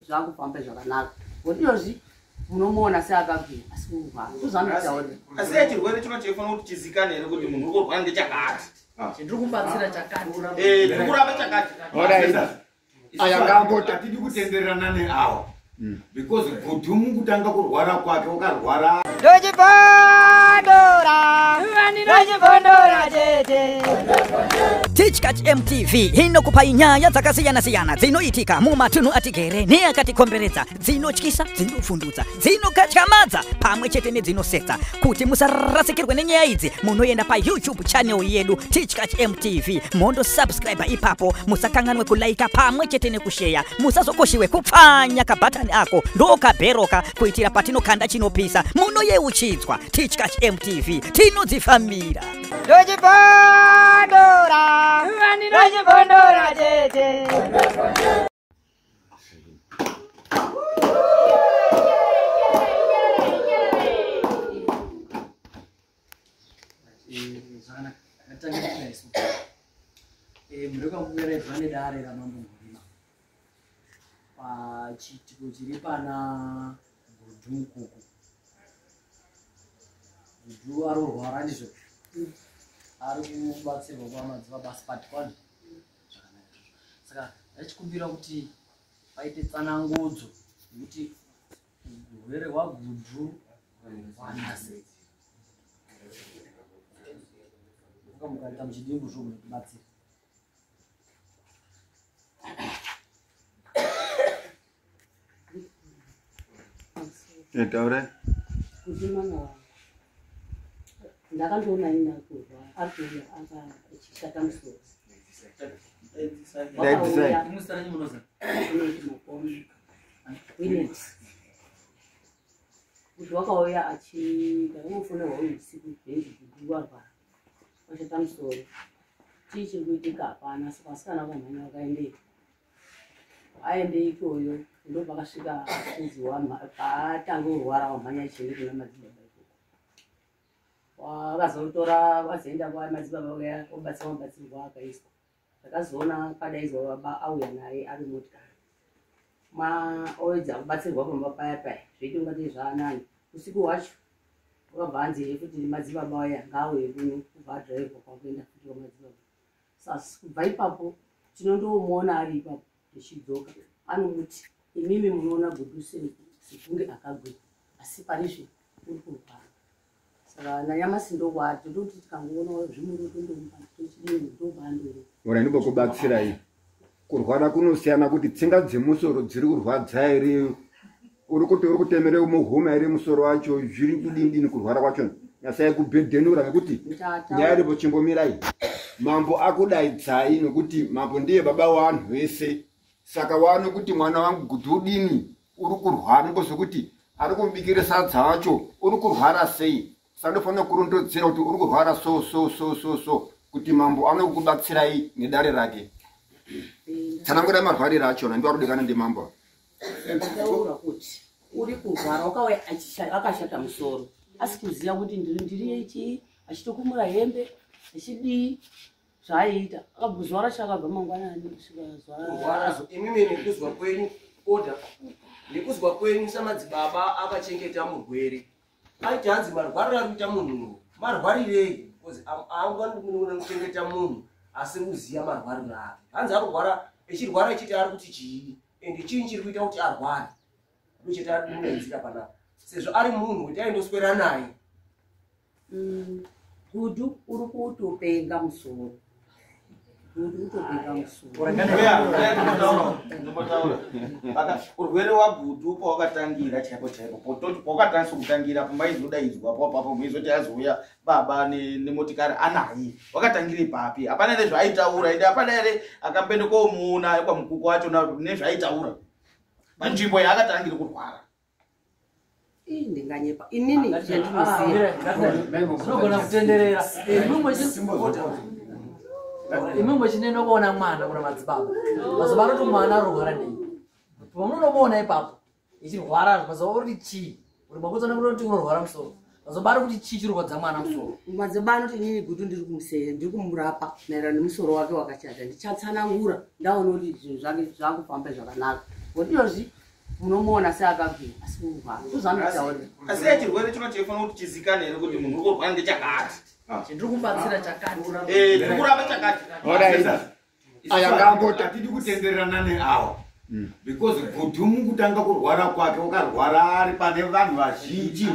zvakufamba zvakanaka. Ngoti munomuona seakabvira asi kurwara. Kuzanotaura. Asi chirwere chino chifuna kuti chizikane ere kuti munhu unorwara ngechakati. Ndiri kubatsira chakati. Ndikuramba chakati. Alright. Ayangambota tidi kutenderana neawa. Because Gudumu kutanga kurwara kwake ukarwara. Dojipondora tete. Teachcatch MTV inokupa nyaya dzakasiyana-siyana dzinoitika mumatunhu atigere neakatikomberedza, dzinotyisa, dzinofundutsa, dzinokatyamadza pamwe chete nedzinosetsa. Kuti musarasikirwe nenyaya idzi, munoenda paYouTube channel yedu Teachcatch MTV, mondo subscribe ipapo, musakanganwe kulaika pamwe chete nekushare, musazokoshiwe kupfanya kabhatani ako ndokabheroka kuitira patinokanda chinopisa munoyeuchidzwa. Teachcatch MTV tinodzifamira. Dojipondora tete. Mureka kuberedzwa nedare ramambo Murima pachitiko chiri pana Gudu kuku. Gudu arorwara ndizvo ari kubatsirwa kwamadzibaba asipatikwani zvakanaka. Saka ndachikumbira kuti paite tsanangudzo yekuti urwere hwaGudu hwanase. Mukaita muchidimbu zvokunotibatsira. Taura. Kudimana ndakandoona ina kurwa arikuuya akachishata musoro. Kuti wakauya ndakangofonera usiku bhenji kuti warwara washata musoro. Chii chiri kuitika hapana, saka vasikana vakamhanya vakaendeyo. Aende ikweyo ndopakasvika kunziwa paatanga kurwara wamhanya ichiende kuna madzibaba ikoko. Wakazotora vazoenda kwamadzibaba uya obatsira mabatsirwa akaiswa. Ndakazoona padaizwa baba auya naye ari motikari. Oedza kubatsirwa pamba paya paya zvoita kungatei zvaanani. Usiku hwacho wakabva anzi kuti madzibaba aya ngaauye kuno kubva adhiraivha kwakuenda futi kwamadzibaba. Sasa kubva ipapo tinondomuona ari ipapo tichidzoka. Anomuti imimi munoona Gudu sekunge akagwinya asi parizvo uri kurwara. Saka nanyamasi ndokwati ndoti tikangoona zvimuro tondomupa tochidini ndobandoro. Ora ndimbokubatsirai. Kurwara kunosiyana kuti tsinga dzemusoro dziri kurwadza ere, uri kutemere muhuma ere musoro wacho, zviri kudini kurwara kwacho. Nyasai kubhedhenura ngekuti nyaya iripo chimbomirai. Mambo akudaidzai nokuti mambo ndiye baba wanhu wese. Saka wano kuti mwana wangu Gudu udini uri kurwara ngozokuti ari kumbikira sadza wacho uri kurwara sei. Saka ndofanira kurondedzera kuti uri kurwara so kuti mambo anokubatsirai nedare rake. Tsanangura marwarira achona ndo arodekana ndemambo. Ndataura kuti uri kurwara wakauya akashata musoro. Asi kuziya kuti ndiri ichi achitokumura hembe achidii zvaiita akabva racho akabva mangwanani kusvika zuva imimi nekuzwa kwenyu oda nekuzwa kwenyu samadzibaba akachengeta murwere aiti hanzi marwariro ari kuita munhu marwarirei because aanganoona kuchengeta munhu asi kuziya marwariro ake. Hanzi arkurwara echirwara echiti ari kuti chii ende chii chiri kuita kuti arware ndochete anoenzira panapa sezvo ari munhu kuti aindoswera naye. Gudu uri kutopenga musoro. Urwere hwaGudu pawakatangira chaipo pototi pawakatangisa kutangira pamaizodaidzwa papo muizoti azoya baba nemotikari anaye wakatangira ipapi hapana ere zvaaitaura ende hapana ere akambende komuona kwamukuku wacho nezvaaitaura panzvimbo yaakatangira kurwara. Ndinganyepa inini chandinoziva zvinogona kutenderera imwe chineno kuona mwana kuna madzibaba mazobara kuti mwana arorwara nei pamunomuona ipapo ichirwara mazobara kuti chii uri makutsana kuti unorwara musoro mazobara kuti chii chirwadza mwana musoro madzibaba anoti inini Gudu ndiri kumuseya ndiri kumurapa maererano nemusoro wake wakashata ndichatsanangura ndaona kuti zvinhu zvake zvakufamba zvakanaka. Ngoti unomuona seakagwinya asi kurwara ndozvaanotaura asi chirwere chino chifana kuti chizikane here kuti munhu uri kurwara ngechakati ndiri kubatsira chakati tiri kuramba chakati atidi kutendererana neawa because gudhumu kutanga kurwara kwake ukarwara ari pane vanhu vazhinji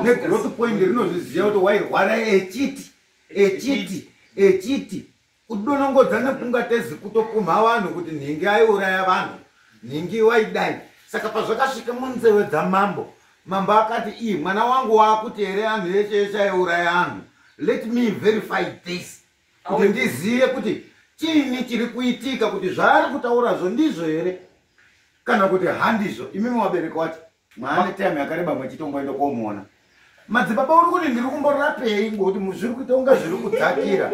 negrowth point rinozviziva kuti wairwara echiti kudonongodza nekungatezi kutopumha vanhu kuti nhingi aiuraya vanhu nhingi waidai saka pazvakasvika munzeve dzamambo mambo akati mwana wangu waakuti here anhu eshe eshe aiuraya anhu let me verify this kuti ndizive kuti chiini chiri kuitika kuti zvaari kutaurazvo ndizvo here kana kuti handizvo. Imimi wabereki wacho mwaane time yakareba mwechitomboenda komuona madzibaba uri kuti ndiri kumborapei ngokuti zviri kuita unga zviri kudzakira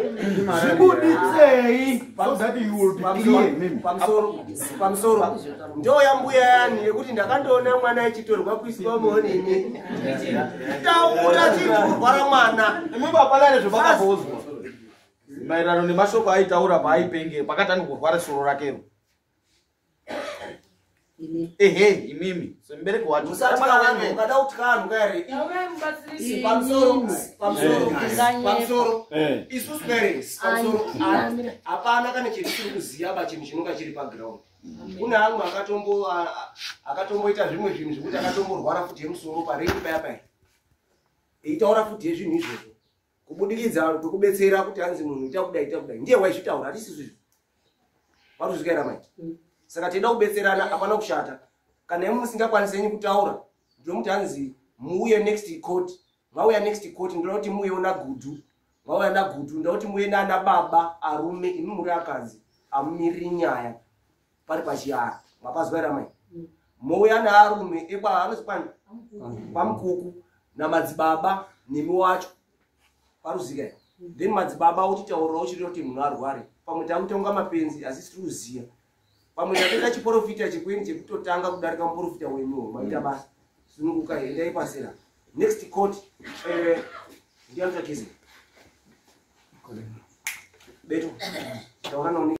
zvibuditsei so that you will be clear. Mimi pamusoro ndoya mbuya yani yekuti ndakandoona mwana echitorwa kuiswa muonini taura chitorwara mwana imwe bapalane zvabakavhozwa maererano nemashoko aitaura paaipenge pakatanga kurwara soro rakero. Ehe, imimi sembereki wacho ukada kuti kanhu kaere pamusoro isusu parents pamusoro hapana kana chinhu chiri kuziva pachinhu chinonga chiri paground. Kune amwe akatomboita zvimwe zvinhu zvekuti akatomborwara futi yemusoro parengi paya eitaura futi yezvinhu izvozvo kubudikidza kwekubetsera kuti hanzi munhu ita kudai ndiye waizvitaura hatisisu izvo varikuzvikaira mai. Saka tida kubetserana hapana kushata kana imi musingakwanisi henyu kutaura ndomuti hanzi muuye next court vauya next court ndoda kuti muuyewo nagudhu vauya nagudhu ndoda kuti muuye nana baba arume imi muri akadzi amumiriri nyaya pari pachiyara mapazwaira mai mouya naarume ekwaanozipani pamukuku namadzibaba nemi wacho paruzika then madzibaba uchitaurawo chiri kuti munhu arware pamwe takutonga mapenzi asi siri kuziya pamwe tatoita chiprofita chikweni chekutotanga kudarika muprofita wenyuwo maita basa sununguka endai pasera next court ndianotakizi beto taura noni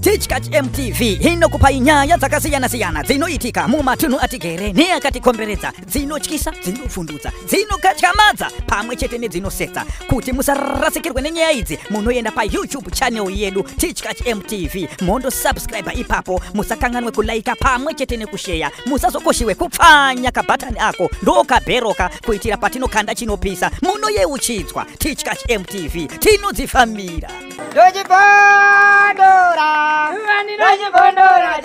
Teachcat MTV inokupa nyaya dzakasiyana-siyana dzinoitika mumatunhu atigere neakatikomberedza, dzinotyisa, dzinofundutsa, dzinokatyamadza pamwe chete nedzinosetsa. Kuti musarasikirwe nenyaya idzi munoenda pa YouTube channel yedu Teachcat MTV mondo subscribe ipapo, musakanganwe kulaika pamwe chete nekushare, musazokoshiwe kupfanya kabhatani ako ndokabheroka kuitira patinokanda chinopisa munoyeuchidzwa. Teachcat MTV tinodzifamira. Dojibondora, Dojibondora,